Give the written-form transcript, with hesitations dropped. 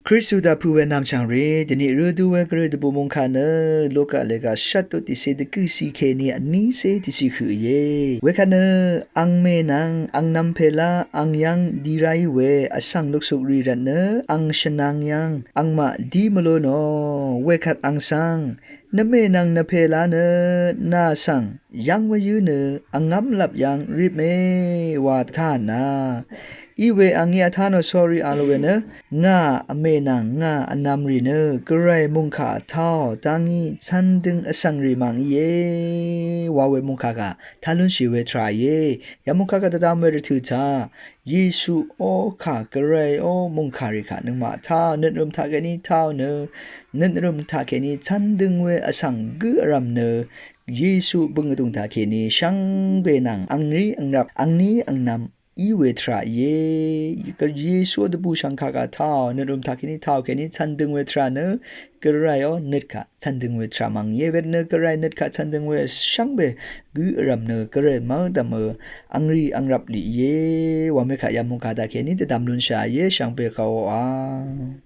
คริสตูดาพูเวนามชังเรเดนิรูดูเวกเรดบุมงคาเนโลกาเลกาชัตตุติเซดกุสีเคนีอันนี้เซติสิคือเยเวคาเนอังเมนังอังนัมเพลาอังยังดีไรเวอสังลุกสุรีรันเนอังชนังยังอังมาดีมโลโนเวคัดอังสังนเมนังนเพลาเนนาสังยังวยูเนอังงัมลับยังริเมวาทานาอีเวอังยาทานอ sorry อาโลเวเนงาอเมนังงาอนามรีเนกระไรมุงคาท้าวตังอีชันดึงอสังรีมังเยวาเวมุงคากาทาลุนชีเวทรายเยยามุงคากาตตามเวรทุตาเยซูโอคากระไรโอมุงคาริคานึงมาท้าวนึดรุมทาเกนีท้าวเนนึดรุมทาเกนีชันดึงเวอสังกุอรัมเนเยซูบึงตุงทาเกนีชังเบนังอังรีอังรับอังนี้อังนำอีเวทราเยก็เยซูดบูชังคากาท้าวเนรุมทักนี้ท้าวแค่นี้ฉันดึงเวทราเนกระไรอ๋อเน็ตค่ะฉันดึงเวทรามังเยเวทเนกระไรเน็ตค่ะฉันดึงเวช่างเบกุรำเนกระไรมังดามอังรีอังรับลีเยว่าไม่ขายามุงคาตาแค่นี้จะดำลุนชาเยช่างเบเขาอ่ะ